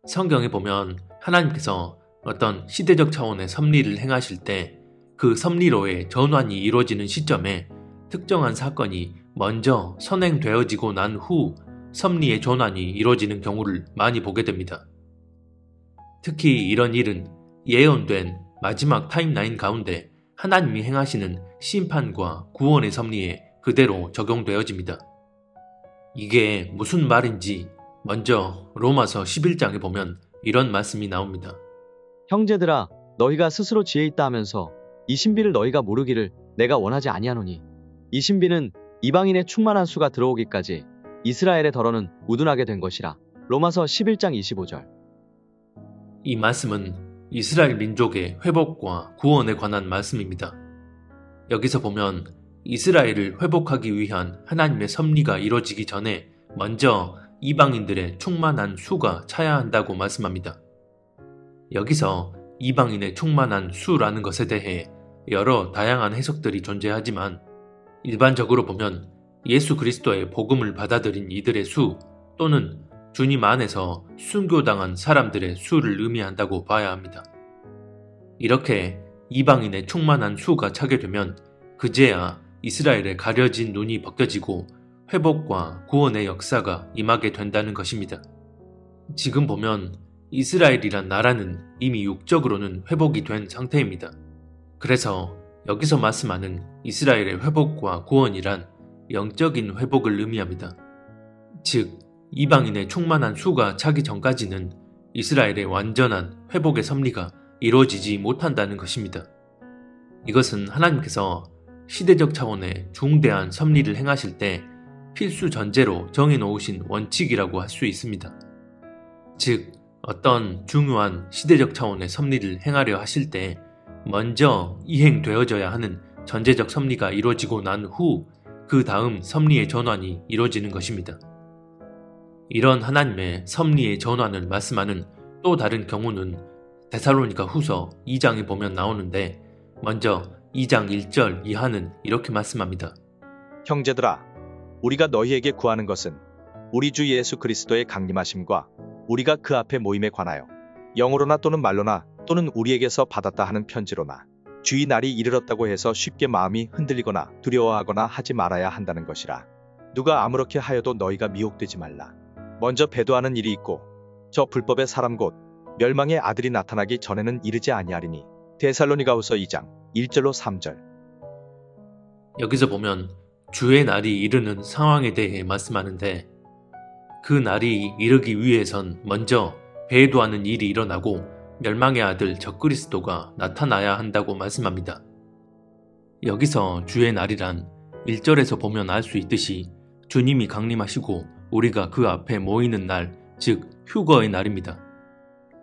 성경에 보면 하나님께서 어떤 시대적 차원의 섭리를 행하실 때 그 섭리로의 전환이 이루어지는 시점에 특정한 사건이 먼저 선행되어지고 난 후 섭리의 전환이 이루어지는 경우를 많이 보게 됩니다. 특히 이런 일은 예언된 마지막 타임라인 가운데 하나님이 행하시는 심판과 구원의 섭리에 그대로 적용되어집니다. 이게 무슨 말인지 먼저 로마서 11장에 보면 이런 말씀이 나옵니다. 형제들아, 너희가 스스로 지혜 있다 하면서 이 신비를 너희가 모르기를 내가 원하지 아니하노니, 이 신비는 이방인의 충만한 수가 들어오기까지 이스라엘의 덜어는 우둔하게 된 것이라. 로마서 11장 25절. 이 말씀은 이스라엘 민족의 회복과 구원에 관한 말씀입니다. 여기서 보면 이스라엘을 회복하기 위한 하나님의 섭리가 이루어지기 전에 먼저 이방인들의 충만한 수가 차야 한다고 말씀합니다. 여기서 이방인의 충만한 수라는 것에 대해 여러 다양한 해석들이 존재하지만 일반적으로 보면 예수 그리스도의 복음을 받아들인 이들의 수 또는 주님 안에서 순교당한 사람들의 수를 의미한다고 봐야 합니다. 이렇게 이방인의 충만한 수가 차게 되면 그제야 이스라엘의 가려진 눈이 벗겨지고 회복과 구원의 역사가 임하게 된다는 것입니다. 지금 보면 이스라엘이란 나라는 이미 육적으로는 회복이 된 상태입니다. 그래서 여기서 말씀하는 이스라엘의 회복과 구원이란 영적인 회복을 의미합니다. 즉, 이방인의 충만한 수가 차기 전까지는 이스라엘의 완전한 회복의 섭리가 이루어지지 못한다는 것입니다. 이것은 하나님께서 시대적 차원의 중대한 섭리를 행하실 때 필수 전제로 정해놓으신 원칙이라고 할 수 있습니다. 즉, 어떤 중요한 시대적 차원의 섭리를 행하려 하실 때 먼저 이행되어져야 하는 전제적 섭리가 이루어지고 난 후 그 다음 섭리의 전환이 이루어지는 것입니다. 이런 하나님의 섭리의 전환을 말씀하는 또 다른 경우는 데살로니가 후서 2장에 보면 나오는데 먼저 2장 1절 이하는 이렇게 말씀합니다. 형제들아, 우리가 너희에게 구하는 것은 우리 주 예수 그리스도의 강림하심과 우리가 그 앞에 모임에 관하여 영어로나 또는 말로나 또는 우리에게서 받았다 하는 편지로나 주의 날이 이르렀다고 해서 쉽게 마음이 흔들리거나 두려워하거나 하지 말아야 한다는 것이라. 누가 아무렇게 하여도 너희가 미혹되지 말라. 먼저 배도하는 일이 있고 저 불법의 사람 곧 멸망의 아들이 나타나기 전에는 이르지 아니하리니. 데살로니가후서 2장 1절로 3절. 여기서 보면 주의 날이 이르는 상황에 대해 말씀하는데 그 날이 이르기 위해선 먼저 배도하는 일이 일어나고 멸망의 아들 적그리스도가 나타나야 한다고 말씀합니다. 여기서 주의 날이란 1절에서 보면 알 수 있듯이 주님이 강림하시고 우리가 그 앞에 모이는 날, 즉 휴거의 날입니다.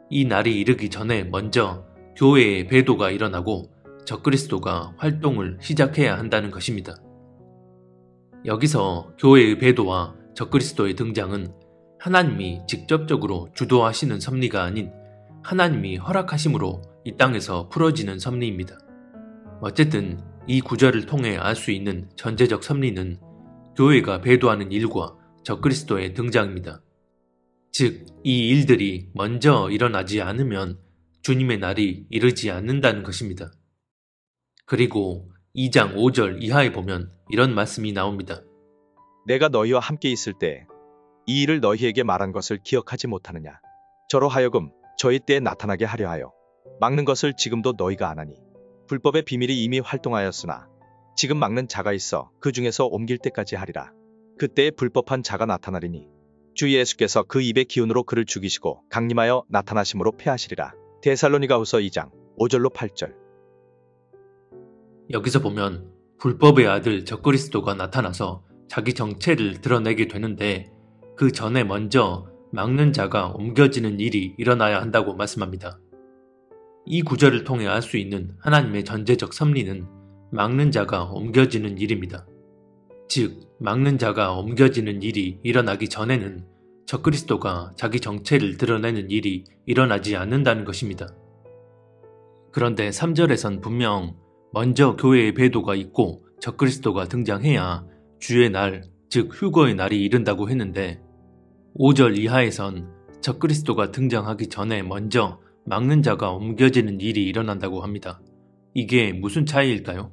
이 날이 이르기 전에 먼저 교회의 배도가 일어나고 적그리스도가 활동을 시작해야 한다는 것입니다. 여기서 교회의 배도와 적그리스도의 등장은 하나님이 직접적으로 주도하시는 섭리가 아닌 하나님이 허락하심으로 이 땅에서 풀어지는 섭리입니다. 어쨌든 이 구절을 통해 알 수 있는 전제적 섭리는 교회가 배도하는 일과 적그리스도의 등장입니다. 즉, 이 일들이 먼저 일어나지 않으면 주님의 날이 이르지 않는다는 것입니다. 그리고 2장 5절 이하에 보면 이런 말씀이 나옵니다. 내가 너희와 함께 있을 때 이 일을 너희에게 말한 것을 기억하지 못하느냐. 저로 하여금 저희 때에 나타나게 하려 하여 막는 것을 지금도 너희가 안 하니. 불법의 비밀이 이미 활동하였으나 지금 막는 자가 있어 그 중에서 옮길 때까지 하리라. 그때에 불법한 자가 나타나리니 주 예수께서 그 입의 기운으로 그를 죽이시고 강림하여 나타나심으로 패하시리라. 데살로니가후서 2장 5절로 8절. 여기서 보면 불법의 아들 적그리스도가 나타나서 자기 정체를 드러내게 되는데 그 전에 먼저 막는 자가 옮겨지는 일이 일어나야 한다고 말씀합니다. 이 구절을 통해 알 수 있는 하나님의 전제적 섭리는 막는 자가 옮겨지는 일입니다. 즉, 막는 자가 옮겨지는 일이 일어나기 전에는 적그리스도가 자기 정체를 드러내는 일이 일어나지 않는다는 것입니다. 그런데 3절에선 분명 먼저 교회의 배도가 있고 적그리스도가 등장해야 주의 날, 즉 휴거의 날이 이른다고 했는데 5절 이하에선 적그리스도가 등장하기 전에 먼저 막는 자가 옮겨지는 일이 일어난다고 합니다. 이게 무슨 차이일까요?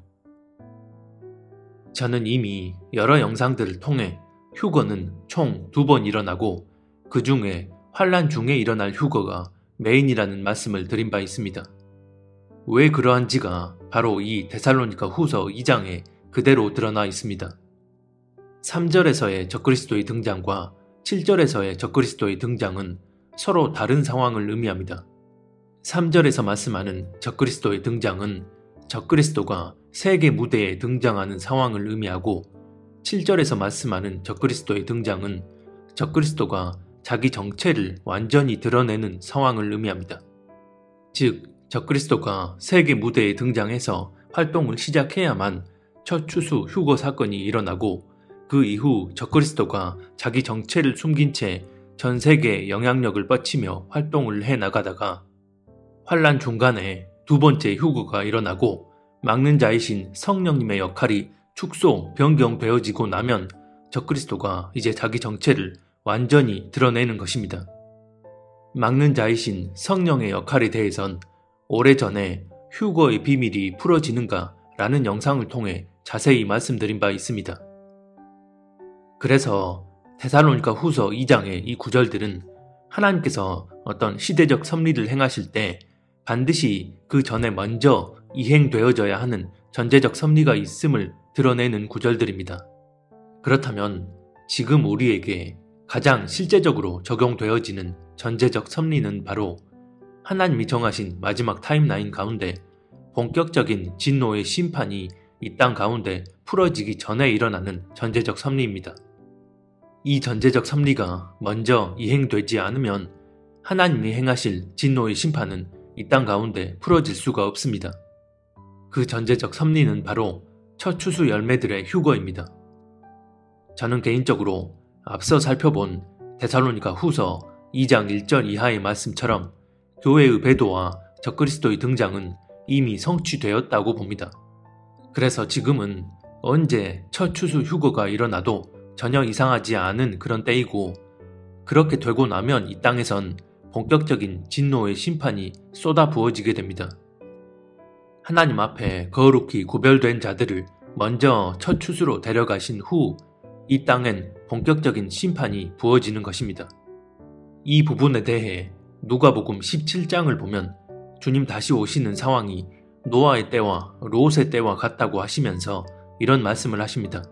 저는 이미 여러 영상들을 통해 휴거는 총 2번 일어나고 그 중에 환란 중에 일어날 휴거가 메인이라는 말씀을 드린 바 있습니다. 왜 그러한지가 바로 이 데살로니가 후서 2장에 그대로 드러나 있습니다. 3절에서의 적그리스도의 등장과 7절에서의 적그리스도의 등장은 서로 다른 상황을 의미합니다. 3절에서 말씀하는 적그리스도의 등장은 적그리스도가 세계 무대에 등장하는 상황을 의미하고 7절에서 말씀하는 적그리스도의 등장은 적그리스도가 자기 정체를 완전히 드러내는 상황을 의미합니다. 즉, 적그리스도가 세계 무대에 등장해서 활동을 시작해야만 첫 추수 휴거 사건이 일어나고 그 이후 적그리스도가 자기 정체를 숨긴 채 전 세계에 영향력을 뻗치며 활동을 해나가다가 환란 중간에 2번째 휴거가 일어나고 막는 자이신 성령님의 역할이 축소, 변경되어지고 나면 적그리스도가 이제 자기 정체를 완전히 드러내는 것입니다. 막는 자이신 성령의 역할에 대해선 오래전에 휴거의 비밀이 풀어지는가 라는 영상을 통해 자세히 말씀드린 바 있습니다. 그래서 데살로니가 후서 2장의 이 구절들은 하나님께서 어떤 시대적 섭리를 행하실 때 반드시 그 전에 먼저 이행되어져야 하는 전제적 섭리가 있음을 드러내는 구절들입니다. 그렇다면 지금 우리에게 가장 실제적으로 적용되어지는 전제적 섭리는 바로 하나님이 정하신 마지막 타임라인 가운데 본격적인 진노의 심판이 이 땅 가운데 풀어지기 전에 일어나는 전제적 섭리입니다. 이 전제적 섭리가 먼저 이행되지 않으면 하나님이 행하실 진노의 심판은 이 땅 가운데 풀어질 수가 없습니다. 그 전제적 섭리는 바로 첫 추수 열매들의 휴거입니다. 저는 개인적으로 앞서 살펴본 데살로니가 후서 2장 1절 이하의 말씀처럼 교회의 배도와 적그리스도의 등장은 이미 성취되었다고 봅니다. 그래서 지금은 언제 첫 추수 휴거가 일어나도 전혀 이상하지 않은 그런 때이고, 그렇게 되고 나면 이 땅에선 본격적인 진노의 심판이 쏟아 부어지게 됩니다. 하나님 앞에 거룩히 구별된 자들을 먼저 첫 추수로 데려가신 후 이 땅엔 본격적인 심판이 부어지는 것입니다. 이 부분에 대해 누가복음 17장을 보면 주님 다시 오시는 상황이 노아의 때와 롯의 때와 같다고 하시면서 이런 말씀을 하십니다.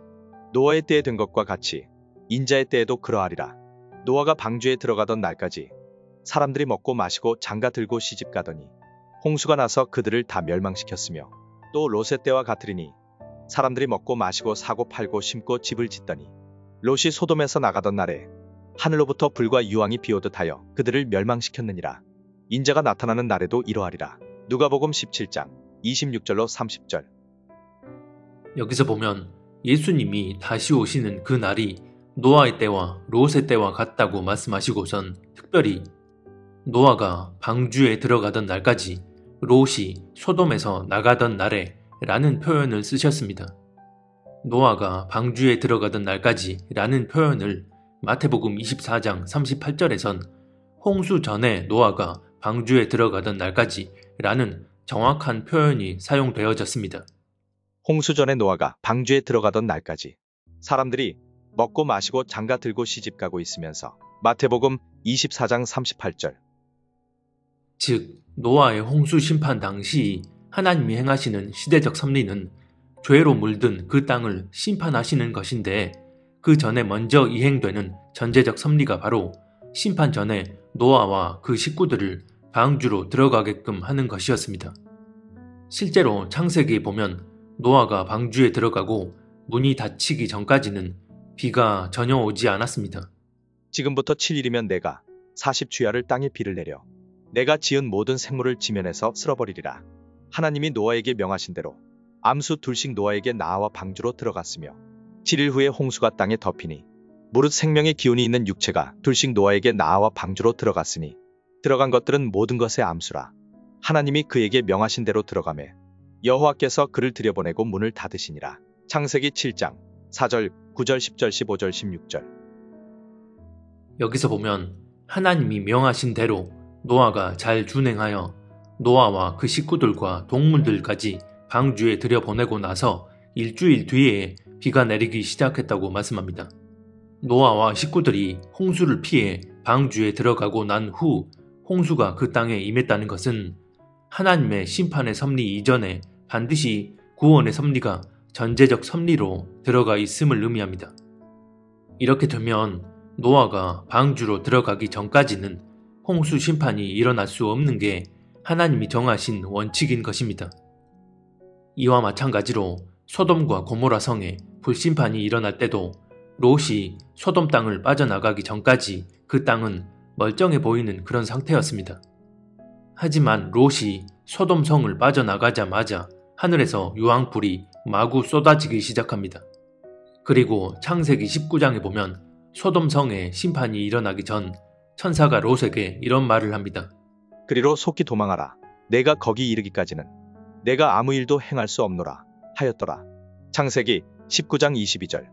노아의 때에 된 것과 같이 인자의 때에도 그러하리라. 노아가 방주에 들어가던 날까지 사람들이 먹고 마시고 장가 들고 시집 가더니 홍수가 나서 그들을 다 멸망시켰으며, 또 롯의 때와 같으리니 사람들이 먹고 마시고 사고 팔고 심고 집을 짓더니 롯이 소돔에서 나가던 날에 하늘로부터 불과 유황이 비오듯 하여 그들을 멸망시켰느니라. 인자가 나타나는 날에도 이러하리라. 누가복음 17장 26절로 30절. 여기서 보면 예수님이 다시 오시는 그 날이 노아의 때와 롯의 때와 같다고 말씀하시고선 특별히 노아가 방주에 들어가던 날까지 롯이 소돔에서 나가던 날에 라는 표현을 쓰셨습니다. 노아가 방주에 들어가던 날까지 라는 표현을 마태복음 24장 38절에선 홍수 전에 노아가 방주에 들어가던 날까지 라는 정확한 표현이 사용되어졌습니다. 홍수 전에 노아가 방주에 들어가던 날까지 사람들이 먹고 마시고 장가 들고 시집 가고 있으면서 마태복음 24장 38절. 즉 노아의 홍수 심판 당시 하나님이 행하시는 시대적 섭리는 죄로 물든 그 땅을 심판하시는 것인데, 그 전에 먼저 이행되는 전제적 섭리가 바로 심판 전에 노아와 그 식구들을 방주로 들어가게끔 하는 것이었습니다. 실제로 창세기에 보면 노아가 방주에 들어가고 문이 닫히기 전까지는 비가 전혀 오지 않았습니다. 지금부터 7일이면 내가 40주야를 땅에 비를 내려 내가 지은 모든 생물을 지면에서 쓸어버리리라. 하나님이 노아에게 명하신 대로 암수 둘씩 노아에게 나아와 방주로 들어갔으며 7일 후에 홍수가 땅에 덮이니 무릇 생명의 기운이 있는 육체가 둘씩 노아에게 나아와 방주로 들어갔으니 들어간 것들은 모든 것의 암수라. 하나님이 그에게 명하신 대로 들어가매 여호와께서 그를 들여보내고 문을 닫으시니라. 창세기 7장 4절, 9절, 10절, 15절, 16절. 여기서 보면 하나님이 명하신 대로 노아가 잘 준행하여 노아와 그 식구들과 동물들까지 방주에 들여보내고 나서 일주일 뒤에 비가 내리기 시작했다고 말씀합니다. 노아와 식구들이 홍수를 피해 방주에 들어가고 난 후 홍수가 그 땅에 임했다는 것은 하나님의 심판의 섭리 이전에 반드시 구원의 섭리가 전제적 섭리로 들어가 있음을 의미합니다. 이렇게 되면 노아가 방주로 들어가기 전까지는 홍수 심판이 일어날 수 없는 게 하나님이 정하신 원칙인 것입니다. 이와 마찬가지로 소돔과 고모라 성에 불심판이 일어날 때도 롯이 소돔 땅을 빠져나가기 전까지 그 땅은 멀쩡해 보이는 그런 상태였습니다. 하지만 롯이 소돔 성을 빠져나가자마자 하늘에서 유황불이 마구 쏟아지기 시작합니다. 그리고 창세기 19장에 보면 소돔 성에 심판이 일어나기 전 천사가 롯에게 이런 말을 합니다. 그리로 속히 도망하라. 내가 거기 이르기까지는 내가 아무 일도 행할 수 없노라 하였더라. 창세기 19장 22절.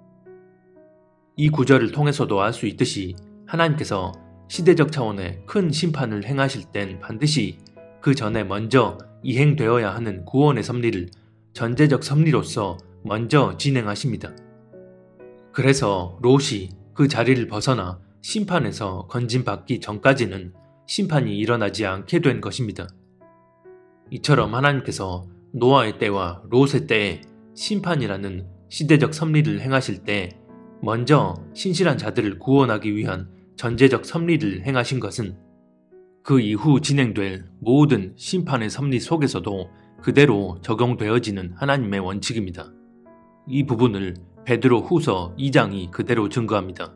이 구절을 통해서도 알 수 있듯이 하나님께서 시대적 차원의 큰 심판을 행하실 땐 반드시 그 전에 먼저 이행되어야 하는 구원의 섭리를 전제적 섭리로서 먼저 진행하십니다. 그래서 롯이 그 자리를 벗어나 심판에서 건진받기 전까지는 심판이 일어나지 않게 된 것입니다. 이처럼 하나님께서 노아의 때와 롯의 때에 심판이라는 시대적 섭리를 행하실 때 먼저 신실한 자들을 구원하기 위한 전제적 섭리를 행하신 것은 그 이후 진행될 모든 심판의 섭리 속에서도 그대로 적용되어지는 하나님의 원칙입니다. 이 부분을 베드로 후서 2장이 그대로 증거합니다.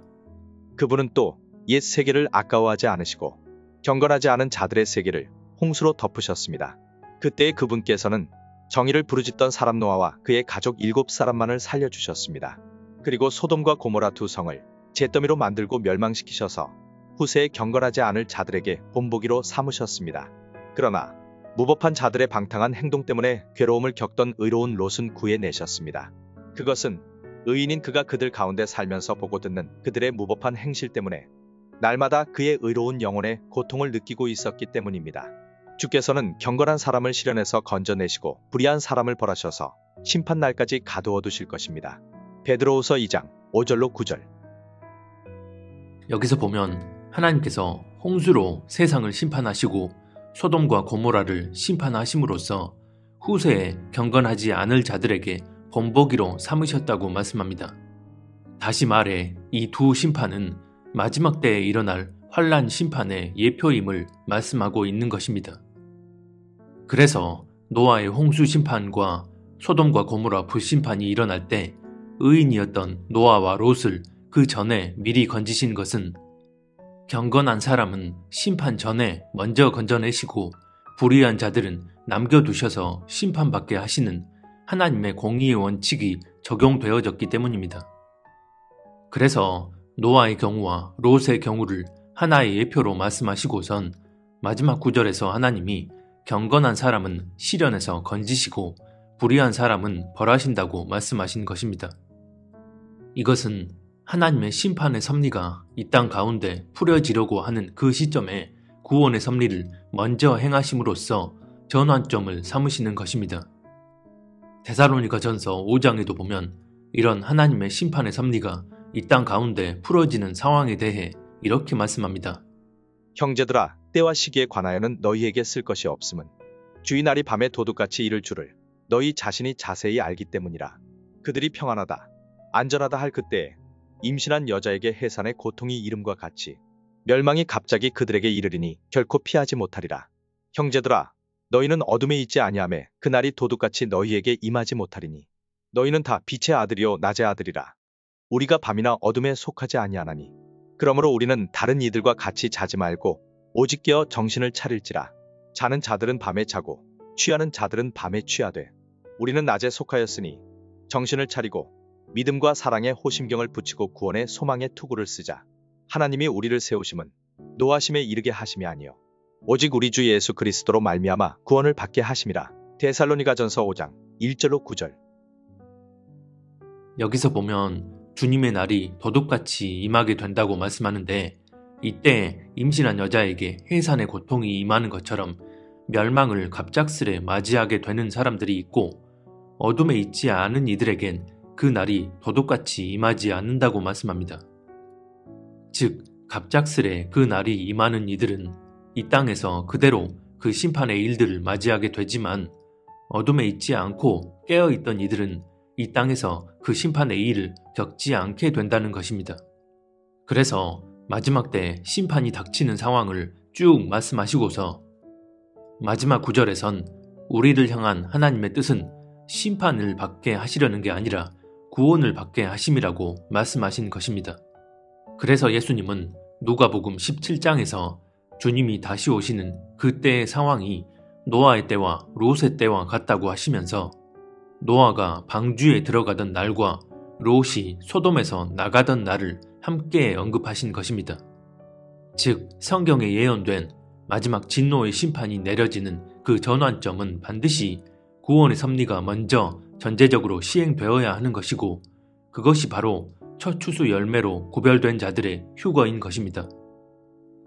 그분은 또 옛 세계를 아까워하지 않으시고 경건하지 않은 자들의 세계를 홍수로 덮으셨습니다. 그때 그분께서는 정의를 부르짖던 사람 노아와 그의 가족 7사람만을 살려주셨습니다. 그리고 소돔과 고모라 두 성을 잿더미로 만들고 멸망시키셔서 후세에 경건하지 않을 자들에게 본보기로 삼으셨습니다. 그러나 무법한 자들의 방탕한 행동 때문에 괴로움을 겪던 의로운 롯은 구해내셨습니다. 그것은 의인인 그가 그들 가운데 살면서 보고 듣는 그들의 무법한 행실 때문에 날마다 그의 의로운 영혼에 고통을 느끼고 있었기 때문입니다. 주께서는 경건한 사람을 실현해서 건져내시고 불의한 사람을 벌하셔서 심판날까지 가두어 두실 것입니다. 베드로후서 2장 5절로 9절. 여기서 보면 하나님께서 홍수로 세상을 심판하시고 소돔과 고모라를 심판하심으로써 후세에 경건하지 않을 자들에게 본보기로 삼으셨다고 말씀합니다. 다시 말해 이 두 심판은 마지막 때에 일어날 환란 심판의 예표임을 말씀하고 있는 것입니다. 그래서 노아의 홍수 심판과 소돔과 고모라 불심판이 일어날 때 의인이었던 노아와 롯을 그 전에 미리 건지신 것은 경건한 사람은 심판 전에 먼저 건져내시고 불의한 자들은 남겨두셔서 심판받게 하시는 하나님의 공의의 원칙이 적용되어졌기 때문입니다. 그래서 노아의 경우와 롯의 경우를 하나의 예표로 말씀하시고선 마지막 구절에서 하나님이 경건한 사람은 시련에서 건지시고 불의한 사람은 벌하신다고 말씀하신 것입니다. 이것은 하나님의 심판의 섭리가 이 땅 가운데 풀어지려고 하는 그 시점에 구원의 섭리를 먼저 행하심으로써 전환점을 삼으시는 것입니다. 데살로니가전서 5장에도 보면 이런 하나님의 심판의 섭리가 이 땅 가운데 풀어지는 상황에 대해 이렇게 말씀합니다. 형제들아, 때와 시기에 관하여는 너희에게 쓸 것이 없음은 주의 날이 밤에 도둑같이 이를 줄을 너희 자신이 자세히 알기 때문이라. 그들이 평안하다, 안전하다 할 그때에 임신한 여자에게 해산의 고통이 이름과 같이 멸망이 갑자기 그들에게 이르리니 결코 피하지 못하리라. 형제들아, 너희는 어둠에 있지 아니하매 그날이 도둑같이 너희에게 임하지 못하리니 너희는 다 빛의 아들이요 낮의 아들이라. 우리가 밤이나 어둠에 속하지 아니하나니 그러므로 우리는 다른 이들과 같이 자지 말고 오직 깨어 정신을 차릴지라. 자는 자들은 밤에 자고 취하는 자들은 밤에 취하되 우리는 낮에 속하였으니 정신을 차리고 믿음과 사랑에 호심경을 붙이고 구원의 소망의 투구를 쓰자. 하나님이 우리를 세우심은 노하심에 이르게 하심이 아니요 오직 우리 주 예수 그리스도로 말미암아 구원을 받게 하심이라. 데살로니가전서 5장 1절로 9절. 여기서 보면 주님의 날이 도둑같이 임하게 된다고 말씀하는데 이때 임신한 여자에게 해산의 고통이 임하는 것처럼 멸망을 갑작스레 맞이하게 되는 사람들이 있고, 어둠에 있지 않은 이들에겐 그 날이 도둑같이 임하지 않는다고 말씀합니다. 즉, 갑작스레 그 날이 임하는 이들은 이 땅에서 그대로 그 심판의 일들을 맞이하게 되지만, 어둠에 있지 않고 깨어있던 이들은 이 땅에서 그 심판의 일을 겪지 않게 된다는 것입니다. 그래서 마지막 때 심판이 닥치는 상황을 쭉 말씀하시고서 마지막 구절에선 우리를 향한 하나님의 뜻은 심판을 받게 하시려는 게 아니라 구원을 받게 하심이라고 말씀하신 것입니다. 그래서 예수님은 누가복음 17장에서 주님이 다시 오시는 그때의 상황이 노아의 때와 롯의 때와 같다고 하시면서 노아가 방주에 들어가던 날과 롯이 소돔에서 나가던 날을 함께 언급하신 것입니다. 즉, 성경에 예언된 마지막 진노의 심판이 내려지는 그 전환점은 반드시 구원의 섭리가 먼저 전제적으로 시행되어야 하는 것이고, 그것이 바로 첫 추수 열매로 구별된 자들의 휴거인 것입니다.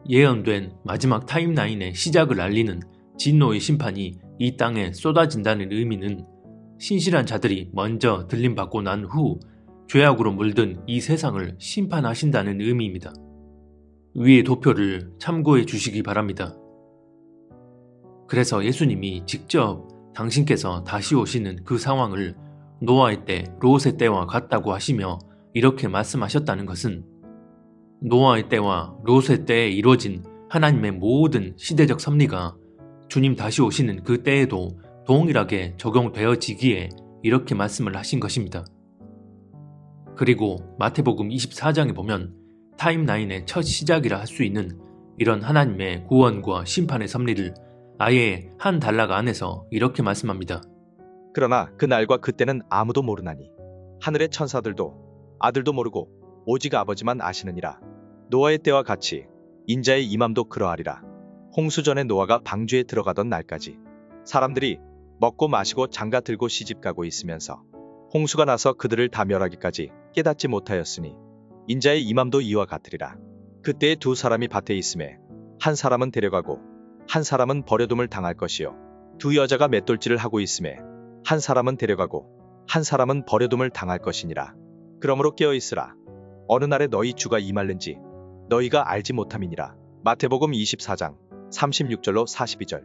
예언된 마지막 타임라인의 시작을 알리는 진노의 심판이 이 땅에 쏟아진다는 의미는 신실한 자들이 먼저 들림받고 난 후 죄악으로 물든 이 세상을 심판하신다는 의미입니다. 위의 도표를 참고해 주시기 바랍니다. 그래서 예수님이 직접 당신께서 다시 오시는 그 상황을 노아의 때, 롯의 때와 같다고 하시며 이렇게 말씀하셨다는 것은 노아의 때와 롯의 때에 이루어진 하나님의 모든 시대적 섭리가 주님 다시 오시는 그 때에도 동일하게 적용되어지기에 이렇게 말씀을 하신 것입니다. 그리고 마태복음 24장에 보면 타임라인의 첫 시작이라 할 수 있는 이런 하나님의 구원과 심판의 섭리를 아예 한 단락 안에서 이렇게 말씀합니다. 그러나 그 날과 그때는 아무도 모르나니 하늘의 천사들도 아들도 모르고 오직 아버지만 아시느니라. 노아의 때와 같이 인자의 임함도 그러하리라. 홍수 전에 노아가 방주에 들어가던 날까지 사람들이 먹고 마시고 장가 들고 시집가고 있으면서 홍수가 나서 그들을 다 멸하기까지 깨닫지 못하였으니 인자의 임함도 이와 같으리라. 그때에 두 사람이 밭에 있음에 한 사람은 데려가고 한 사람은 버려둠을 당할 것이요, 두 여자가 맷돌질을 하고 있음에 한 사람은 데려가고 한 사람은 버려둠을 당할 것이니라. 그러므로 깨어있으라. 어느 날에 너희 주가 임할는지 너희가 알지 못함이니라. 마태복음 24장 36절로 42절.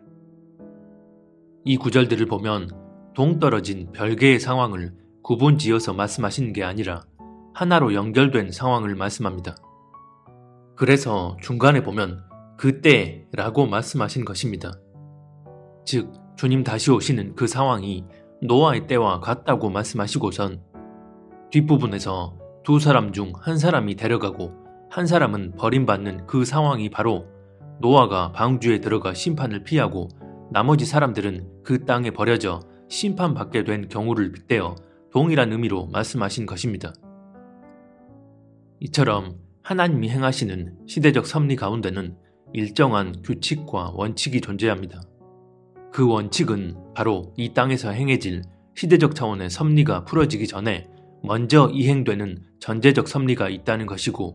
이 구절들을 보면 동떨어진 별개의 상황을 구분지어서 말씀하시는 게 아니라 하나로 연결된 상황을 말씀합니다. 그래서 중간에 보면 그때라고 말씀하신 것입니다. 즉, 주님 다시 오시는 그 상황이 노아의 때와 같다고 말씀하시고선 뒷부분에서 두 사람 중 한 사람이 데려가고 한 사람은 버림받는 그 상황이 바로 노아가 방주에 들어가 심판을 피하고 나머지 사람들은 그 땅에 버려져 심판받게 된 경우를 빗대어 동일한 의미로 말씀하신 것입니다. 이처럼 하나님이 행하시는 시대적 섭리 가운데는 일정한 규칙과 원칙이 존재합니다. 그 원칙은 바로 이 땅에서 행해질 시대적 차원의 섭리가 풀어지기 전에 먼저 이행되는 전제적 섭리가 있다는 것이고,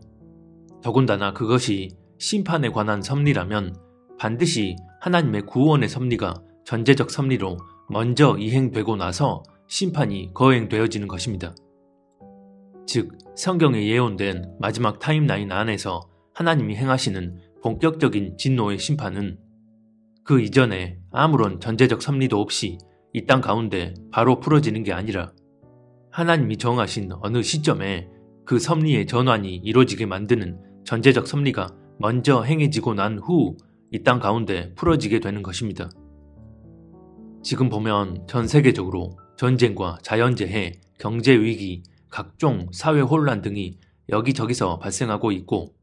더군다나 그것이 심판에 관한 섭리라면 반드시 하나님의 구원의 섭리가 전제적 섭리로 먼저 이행되고 나서 심판이 거행되어지는 것입니다. 즉, 성경에 예언된 마지막 타임라인 안에서 하나님이 행하시는 본격적인 진노의 심판은 그 이전에 아무런 전제적 섭리도 없이 이 땅 가운데 바로 풀어지는 게 아니라 하나님이 정하신 어느 시점에 그 섭리의 전환이 이루어지게 만드는 전제적 섭리가 먼저 행해지고 난 후 이 땅 가운데 풀어지게 되는 것입니다. 지금 보면 전 세계적으로 전쟁과 자연재해, 경제위기, 각종 사회 혼란 등이 여기저기서 발생하고 있고,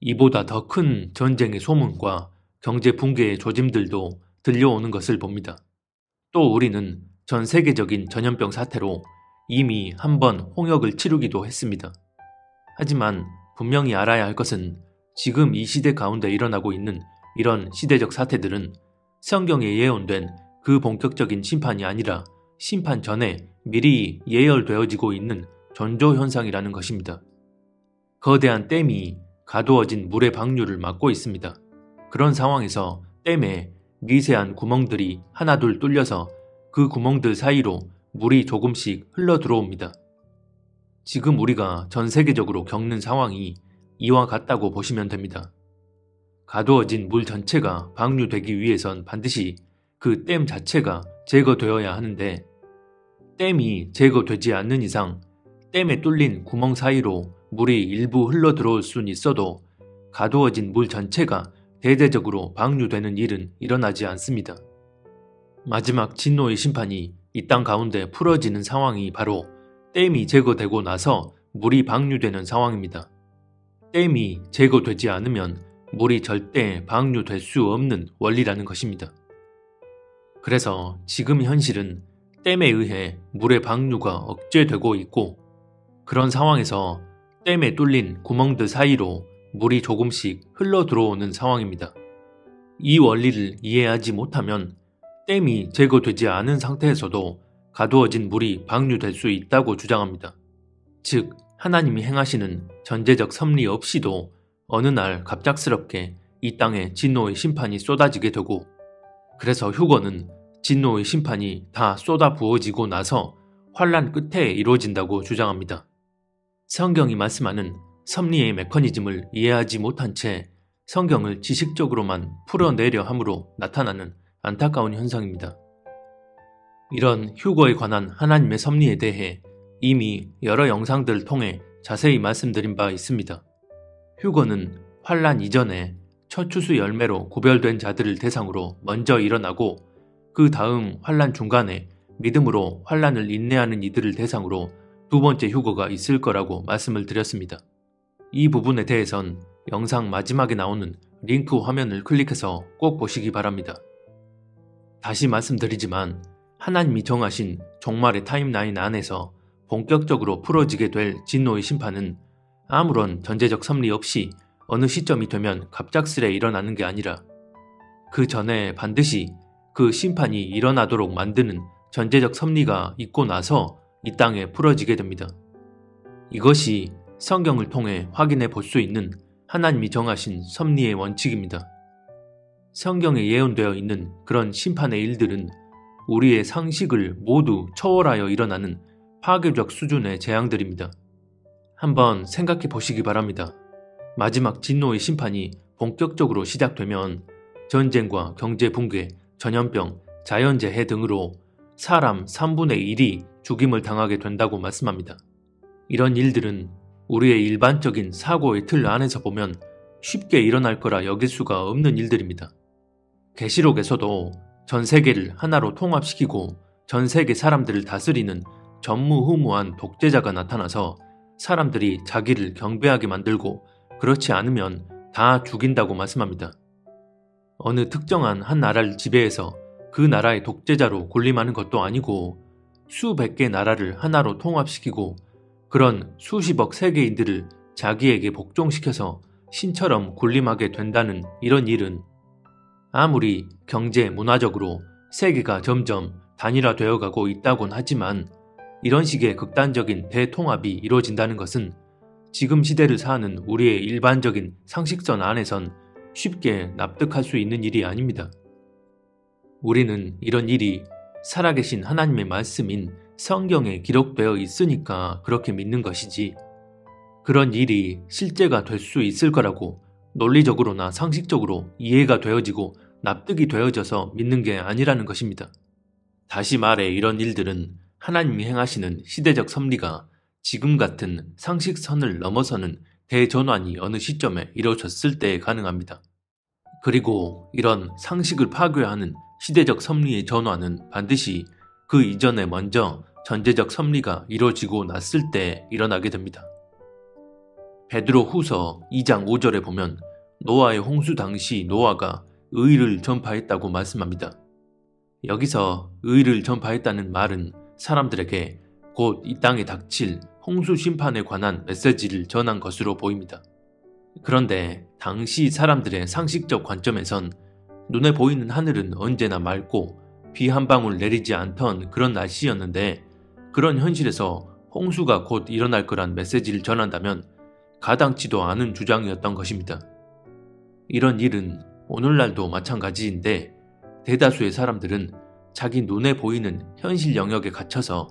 이보다 더 큰 전쟁의 소문과 경제 붕괴의 조짐들도 들려오는 것을 봅니다. 또 우리는 전 세계적인 전염병 사태로 이미 한번 홍역을 치르기도 했습니다. 하지만 분명히 알아야 할 것은 지금 이 시대 가운데 일어나고 있는 이런 시대적 사태들은 성경에 예언된 그 본격적인 심판이 아니라 심판 전에 미리 예열되어지고 있는 전조현상이라는 것입니다. 거대한 댐이 가두어진 물의 방류를 막고 있습니다. 그런 상황에서 댐에 미세한 구멍들이 하나둘 뚫려서 그 구멍들 사이로 물이 조금씩 흘러 들어옵니다. 지금 우리가 전 세계적으로 겪는 상황이 이와 같다고 보시면 됩니다. 가두어진 물 전체가 방류되기 위해선 반드시 그 댐 자체가 제거되어야 하는데, 댐이 제거되지 않는 이상 댐에 뚫린 구멍 사이로 물이 일부 흘러 들어올 순 있어도 가두어진 물 전체가 대대적으로 방류되는 일은 일어나지 않습니다. 마지막 진노의 심판이 이 땅 가운데 풀어지는 상황이 바로 댐이 제거되고 나서 물이 방류되는 상황입니다. 댐이 제거되지 않으면 물이 절대 방류될 수 없는 원리라는 것입니다. 그래서 지금 현실은 댐에 의해 물의 방류가 억제되고 있고, 그런 상황에서 댐에 뚫린 구멍들 사이로 물이 조금씩 흘러 들어오는 상황입니다. 이 원리를 이해하지 못하면 댐이 제거되지 않은 상태에서도 가두어진 물이 방류될 수 있다고 주장합니다. 즉, 하나님이 행하시는 전제적 섭리 없이도 어느 날 갑작스럽게 이 땅에 진노의 심판이 쏟아지게 되고, 그래서 휴거는 진노의 심판이 다 쏟아 부어지고 나서 환란 끝에 이루어진다고 주장합니다. 성경이 말씀하는 섭리의 메커니즘을 이해하지 못한 채 성경을 지식적으로만 풀어내려 함으로 나타나는 안타까운 현상입니다. 이런 휴거에 관한 하나님의 섭리에 대해 이미 여러 영상들을 통해 자세히 말씀드린 바 있습니다. 휴거는 환란 이전에 첫 추수 열매로 구별된 자들을 대상으로 먼저 일어나고, 그 다음 환란 중간에 믿음으로 환란을 인내하는 이들을 대상으로 두 번째 휴거가 있을 거라고 말씀을 드렸습니다. 이 부분에 대해선 영상 마지막에 나오는 링크 화면을 클릭해서 꼭 보시기 바랍니다. 다시 말씀드리지만 하나님이 정하신 종말의 타임라인 안에서 본격적으로 풀어지게 될 진노의 심판은 아무런 전제적 섭리 없이 어느 시점이 되면 갑작스레 일어나는 게 아니라, 그 전에 반드시 그 심판이 일어나도록 만드는 전제적 섭리가 있고 나서 이 땅에 풀어지게 됩니다. 이것이 성경을 통해 확인해 볼 수 있는 하나님이 정하신 섭리의 원칙입니다. 성경에 예언되어 있는 그런 심판의 일들은 우리의 상식을 모두 초월하여 일어나는 파괴적 수준의 재앙들입니다. 한번 생각해 보시기 바랍니다. 마지막 진노의 심판이 본격적으로 시작되면 전쟁과 경제 붕괴, 전염병, 자연재해 등으로 사람 3분의 1이 죽임을 당하게 된다고 말씀합니다. 이런 일들은 우리의 일반적인 사고의 틀 안에서 보면 쉽게 일어날 거라 여길 수가 없는 일들입니다. 계시록에서도 전 세계를 하나로 통합시키고 전 세계 사람들을 다스리는 전무후무한 독재자가 나타나서 사람들이 자기를 경배하게 만들고, 그렇지 않으면 다 죽인다고 말씀합니다. 어느 특정한 한 나라를 지배해서 그 나라의 독재자로 군림하는 것도 아니고, 수백 개 나라를 하나로 통합시키고 그런 수십억 세계인들을 자기에게 복종시켜서 신처럼 군림하게 된다는 이런 일은 아무리 경제, 문화적으로 세계가 점점 단일화되어 가고 있다곤 하지만, 이런 식의 극단적인 대통합이 이루어진다는 것은 지금 시대를 사는 우리의 일반적인 상식선 안에선 쉽게 납득할 수 있는 일이 아닙니다. 우리는 이런 일이 살아계신 하나님의 말씀인 성경에 기록되어 있으니까 그렇게 믿는 것이지, 그런 일이 실제가 될 수 있을 거라고 논리적으로나 상식적으로 이해가 되어지고 납득이 되어져서 믿는 게 아니라는 것입니다. 다시 말해 이런 일들은 하나님이 행하시는 시대적 섭리가 지금 같은 상식선을 넘어서는 대전환이 어느 시점에 이루어졌을 때 가능합니다. 그리고 이런 상식을 파괴하는 시대적 섭리의 전환은 반드시 그 이전에 먼저 전제적 섭리가 이루어지고 났을 때 일어나게 됩니다. 베드로 후서 2장 5절에 보면 노아의 홍수 당시 노아가 의를 전파했다고 말씀합니다. 여기서 의를 전파했다는 말은 사람들에게 곧 이 땅에 닥칠 홍수 심판에 관한 메시지를 전한 것으로 보입니다. 그런데 당시 사람들의 상식적 관점에선 눈에 보이는 하늘은 언제나 맑고 비 한 방울 내리지 않던 그런 날씨였는데, 그런 현실에서 홍수가 곧 일어날 거란 메시지를 전한다면 가당치도 않은 주장이었던 것입니다. 이런 일은 오늘날도 마찬가지인데 대다수의 사람들은 자기 눈에 보이는 현실 영역에 갇혀서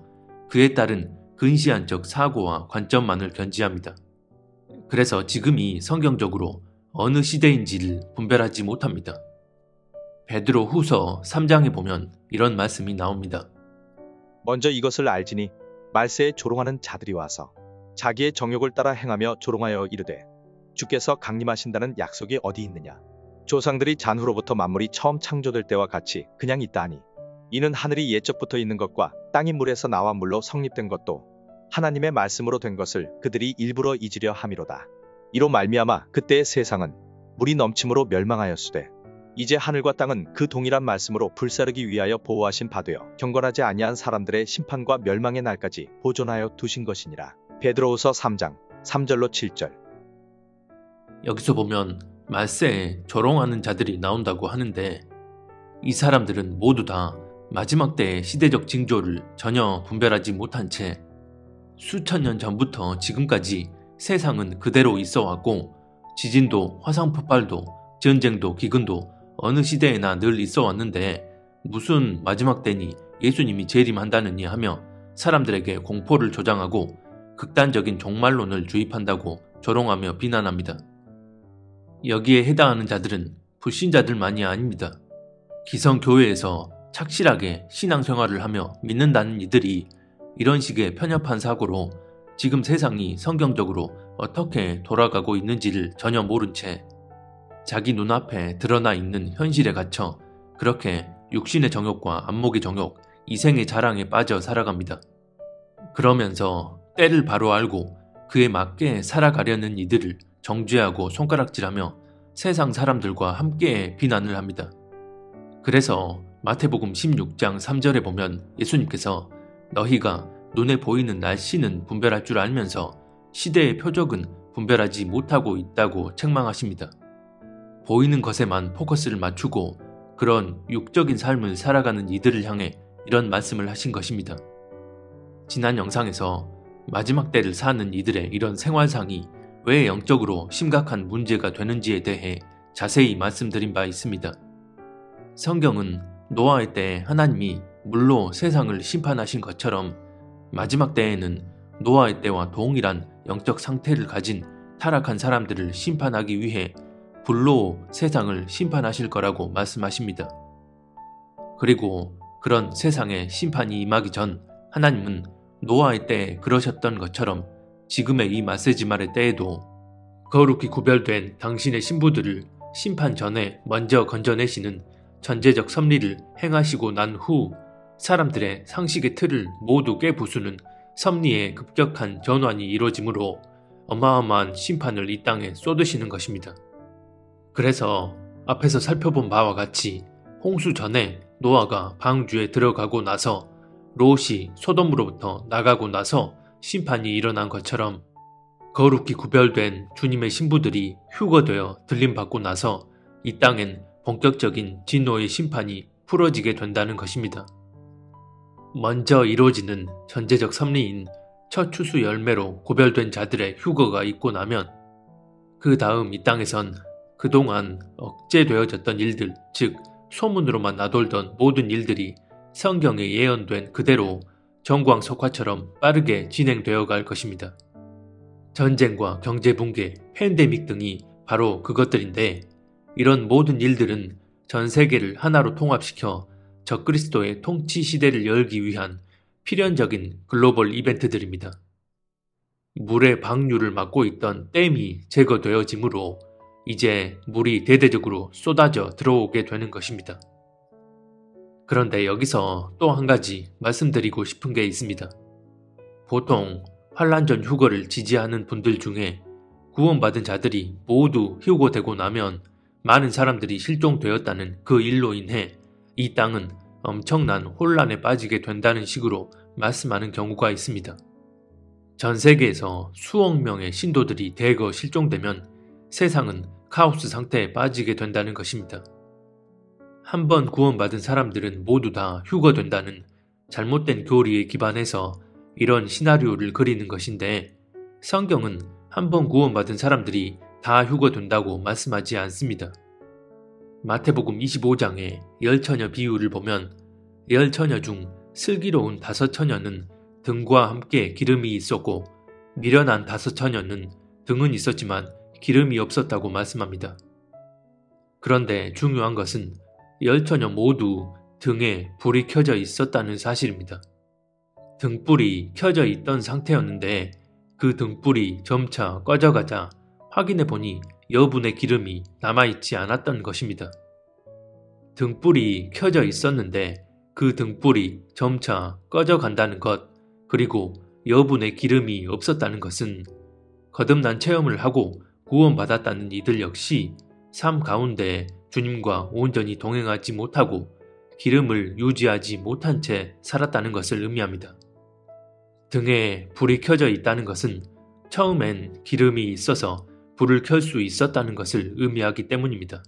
그에 따른 근시안적 사고와 관점만을 견지합니다. 그래서 지금이 성경적으로 어느 시대인지를 분별하지 못합니다. 베드로 후서 3장에 보면 이런 말씀이 나옵니다. 먼저 이것을 알지니 말세에 조롱하는 자들이 와서 자기의 정욕을 따라 행하며 조롱하여 이르되 주께서 강림하신다는 약속이 어디 있느냐. 조상들이 잔후로부터 만물이 처음 창조될 때와 같이 그냥 있다 하니 이는 하늘이 예적부터 있는 것과 땅이 물에서 나와 물로 성립된 것도 하나님의 말씀으로 된 것을 그들이 일부러 잊으려 함이로다. 이로 말미암아 그때의 세상은 물이 넘침으로 멸망하였으되 이제 하늘과 땅은 그 동일한 말씀으로 불사르기 위하여 보호하신 바되어 경건하지 아니한 사람들의 심판과 멸망의 날까지 보존하여 두신 것이니라. 베드로후서 3장 3절로 7절. 여기서 보면 말세에 조롱하는 자들이 나온다고 하는데 이 사람들은 모두 다 마지막 때의 시대적 징조를 전혀 분별하지 못한 채 수천 년 전부터 지금까지 세상은 그대로 있어 왔고 지진도 화산 폭발도 전쟁도 기근도 어느 시대에나 늘 있어 왔는데 무슨 마지막 때니 예수님이 재림한다느니 하며 사람들에게 공포를 조장하고 극단적인 종말론을 주입한다고 조롱하며 비난합니다. 여기에 해당하는 자들은 불신자들만이 아닙니다. 기성교회에서 착실하게 신앙생활을 하며 믿는다는 이들이 이런 식의 편협한 사고로 지금 세상이 성경적으로 어떻게 돌아가고 있는지를 전혀 모른 채 자기 눈앞에 드러나 있는 현실에 갇혀 그렇게 육신의 정욕과 안목의 정욕, 이생의 자랑에 빠져 살아갑니다. 그러면서 때를 바로 알고 그에 맞게 살아가려는 이들을 정죄하고 손가락질하며 세상 사람들과 함께 비난을 합니다. 그래서 마태복음 16장 3절에 보면 예수님께서 너희가 눈에 보이는 날씨는 분별할 줄 알면서 시대의 표적은 분별하지 못하고 있다고 책망하십니다. 보이는 것에만 포커스를 맞추고 그런 육적인 삶을 살아가는 이들을 향해 이런 말씀을 하신 것입니다. 지난 영상에서 마지막 때를 사는 이들의 이런 생활상이 왜 영적으로 심각한 문제가 되는지에 대해 자세히 말씀드린 바 있습니다. 성경은 노아의 때에 하나님이 물로 세상을 심판하신 것처럼 마지막 때에는 노아의 때와 동일한 영적 상태를 가진 타락한 사람들을 심판하기 위해 불로 세상을 심판하실 거라고 말씀하십니다. 그리고 그런 세상에 심판이 임하기 전 하나님은 노아의 때에 그러셨던 것처럼 지금의 이 마세지말의 때에도 거룩히 구별된 당신의 신부들을 심판 전에 먼저 건져내시는 전제적 섭리를 행하시고 난 후 사람들의 상식의 틀을 모두 깨부수는 섭리의 급격한 전환이 이루어지므로 어마어마한 심판을 이 땅에 쏟으시는 것입니다. 그래서 앞에서 살펴본 바와 같이 홍수 전에 노아가 방주에 들어가고 나서 롯이 소돔으로부터 나가고 나서 심판이 일어난 것처럼 거룩히 구별된 주님의 신부들이 휴거되어 들림받고 나서 이 땅엔 본격적인 진노의 심판이 풀어지게 된다는 것입니다. 먼저 이루어지는 전제적 섭리인 첫 추수 열매로 구별된 자들의 휴거가 있고 나면 그 다음 이 땅에선 그동안 억제되어졌던 일들, 즉 소문으로만 나돌던 모든 일들이 성경에 예언된 그대로 정광석화처럼 빠르게 진행되어 갈 것입니다. 전쟁과 경제붕괴, 팬데믹 등이 바로 그것들인데 이런 모든 일들은 전 세계를 하나로 통합시켜 적그리스도의 통치 시대를 열기 위한 필연적인 글로벌 이벤트들입니다. 물의 방류를 막고 있던 댐이 제거되어지므로 이제 물이 대대적으로 쏟아져 들어오게 되는 것입니다. 그런데 여기서 또 한 가지 말씀드리고 싶은 게 있습니다. 보통 환란 전 휴거를 지지하는 분들 중에 구원받은 자들이 모두 휴거되고 나면 많은 사람들이 실종되었다는 그 일로 인해 이 땅은 엄청난 혼란에 빠지게 된다는 식으로 말씀하는 경우가 있습니다. 전 세계에서 수억 명의 신도들이 대거 실종되면 세상은 카오스 상태에 빠지게 된다는 것입니다. 한번 구원받은 사람들은 모두 다 휴거된다는 잘못된 교리에 기반해서 이런 시나리오를 그리는 것인데 성경은 한번 구원받은 사람들이 다 휴거된다고 말씀하지 않습니다. 마태복음 25장의 열처녀 비유를 보면 열처녀 중 슬기로운 5처녀는 등과 함께 기름이 있었고 미련한 5처녀는 등은 있었지만 기름이 없었다고 말씀합니다. 그런데 중요한 것은 10처녀 모두 등에 불이 켜져 있었다는 사실입니다. 등불이 켜져 있던 상태였는데 그 등불이 점차 꺼져가자 확인해 보니 여분의 기름이 남아있지 않았던 것입니다. 등불이 켜져 있었는데 그 등불이 점차 꺼져간다는 것, 그리고 여분의 기름이 없었다는 것은 거듭난 체험을 하고 구원받았다는 이들 역시 삶 가운데 주님과 온전히 동행하지 못하고 기름을 유지하지 못한 채 살았다는 것을 의미합니다. 등에 불이 켜져 있다는 것은 처음엔 기름이 있어서 불을 켤 수 있었다는 것을 의미하기 때문입니다.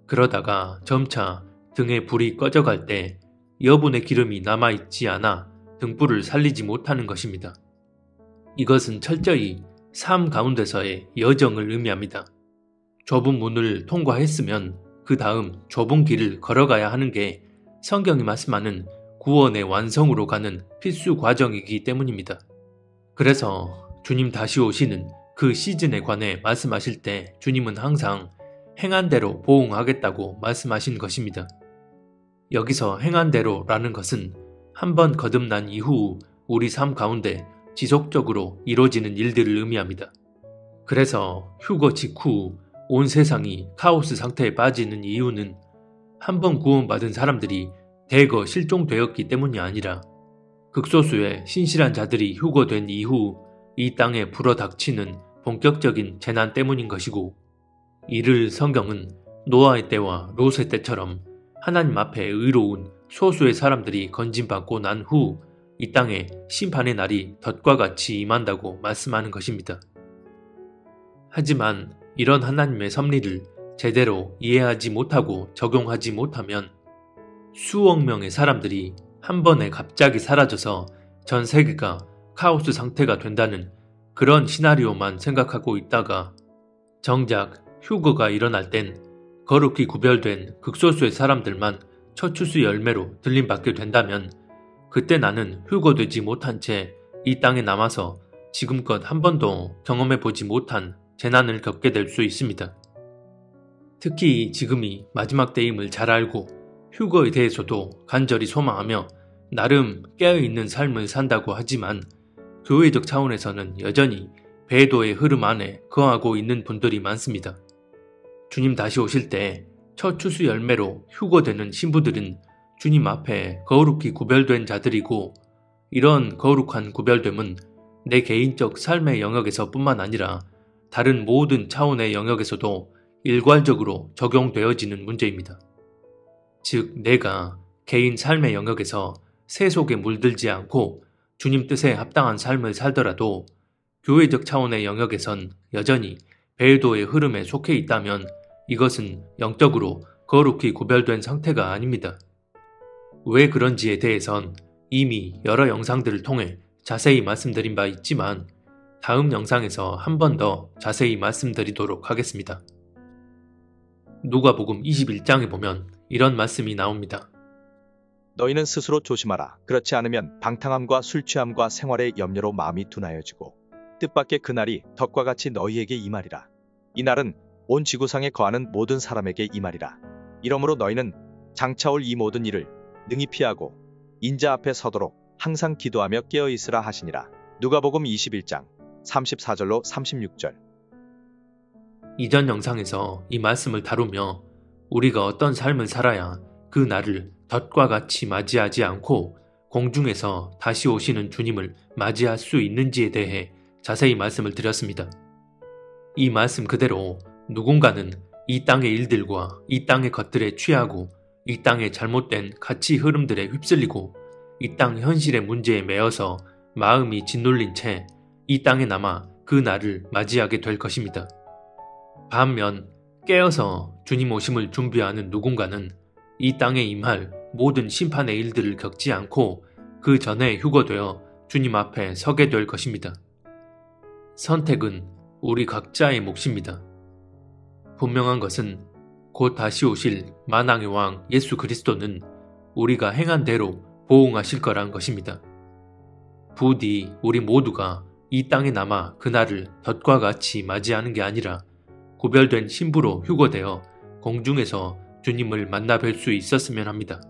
그러다가 점차 등에 불이 꺼져갈 때 여분의 기름이 남아있지 않아 등불을 살리지 못하는 것입니다. 이것은 철저히 삶 가운데서의 여정을 의미합니다. 좁은 문을 통과했으면 그 다음 좁은 길을 걸어가야 하는 게 성경이 말씀하는 구원의 완성으로 가는 필수 과정이기 때문입니다. 그래서 주님 다시 오시는 그 시즌에 관해 말씀하실 때 주님은 항상 행한 대로 보응하겠다고 말씀하신 것입니다. 여기서 행한 대로라는 것은 한번 거듭난 이후 우리 삶 가운데 지속적으로 이루어지는 일들을 의미합니다. 그래서 휴거 직후 온 세상이 카오스 상태에 빠지는 이유는 한번 구원받은 사람들이 대거 실종되었기 때문이 아니라 극소수의 신실한 자들이 휴거된 이후 이 땅에 불어닥치는 본격적인 재난 때문인 것이고, 이를 성경은 노아의 때와 롯의 때처럼 하나님 앞에 의로운 소수의 사람들이 건진받고 난 후 이 땅에 심판의 날이 덫과 같이 임한다고 말씀하는 것입니다. 하지만 이런 하나님의 섭리를 제대로 이해하지 못하고 적용하지 못하면 수억 명의 사람들이 한 번에 갑자기 사라져서 전 세계가 카오스 상태가 된다는 그런 시나리오만 생각하고 있다가 정작 휴거가 일어날 땐 거룩히 구별된 극소수의 사람들만 첫 추수 열매로 들림받게 된다면 그때 나는 휴거되지 못한 채 이 땅에 남아서 지금껏 한 번도 경험해보지 못한 재난을 겪게 될 수 있습니다. 특히 지금이 마지막 때임을 잘 알고 휴거에 대해서도 간절히 소망하며 나름 깨어있는 삶을 산다고 하지만 교회적 차원에서는 여전히 배도의 흐름 안에 거하고 있는 분들이 많습니다. 주님 다시 오실 때 첫 추수 열매로 휴거되는 신부들은 주님 앞에 거룩히 구별된 자들이고, 이런 거룩한 구별됨은 내 개인적 삶의 영역에서 뿐만 아니라 다른 모든 차원의 영역에서도 일괄적으로 적용되어지는 문제입니다. 즉, 내가 개인 삶의 영역에서 세속에 물들지 않고 주님 뜻에 합당한 삶을 살더라도 교회적 차원의 영역에선 여전히 배도의 흐름에 속해 있다면 이것은 영적으로 거룩히 구별된 상태가 아닙니다. 왜 그런지에 대해선 이미 여러 영상들을 통해 자세히 말씀드린 바 있지만 다음 영상에서 한 번 더 자세히 말씀드리도록 하겠습니다. 누가복음 21장에 보면 이런 말씀이 나옵니다. 너희는 스스로 조심하라. 그렇지 않으면 방탕함과 술 취함과 생활의 염려로 마음이 둔하여지고 뜻밖의 그날이 덫과 같이 너희에게 임하리라. 이 날은 온 지구상에 거하는 모든 사람에게 임하리라. 이러므로 너희는 장차올 이 모든 일을 능히 피하고 인자 앞에 서도록 항상 기도하며 깨어있으라 하시니라. 누가복음 21장 34절로 36절. 이전 영상에서 이 말씀을 다루며 우리가 어떤 삶을 살아야 그 날을 덫과 같이 맞이하지 않고 공중에서 다시 오시는 주님을 맞이할 수 있는지에 대해 자세히 말씀을 드렸습니다. 이 말씀 그대로 누군가는 이 땅의 일들과 이 땅의 것들에 취하고 이 땅의 잘못된 가치 흐름들에 휩쓸리고 이 땅 현실의 문제에 매여서 마음이 짓눌린 채 이 땅에 남아 그 날을 맞이하게 될 것입니다. 반면 깨어서 주님 오심을 준비하는 누군가는 이 땅에 임할 모든 심판의 일들을 겪지 않고 그 전에 휴거되어 주님 앞에 서게 될 것입니다. 선택은 우리 각자의 몫입니다. 분명한 것은 곧 다시 오실 만왕의 왕 예수 그리스도는 우리가 행한 대로 보응하실 거란 것입니다. 부디 우리 모두가 이 땅에 남아 그날을 덫과 같이 맞이하는 게 아니라 구별된 신부로 휴거되어 공중에서 주님을 만나 뵐 수 있었으면 합니다.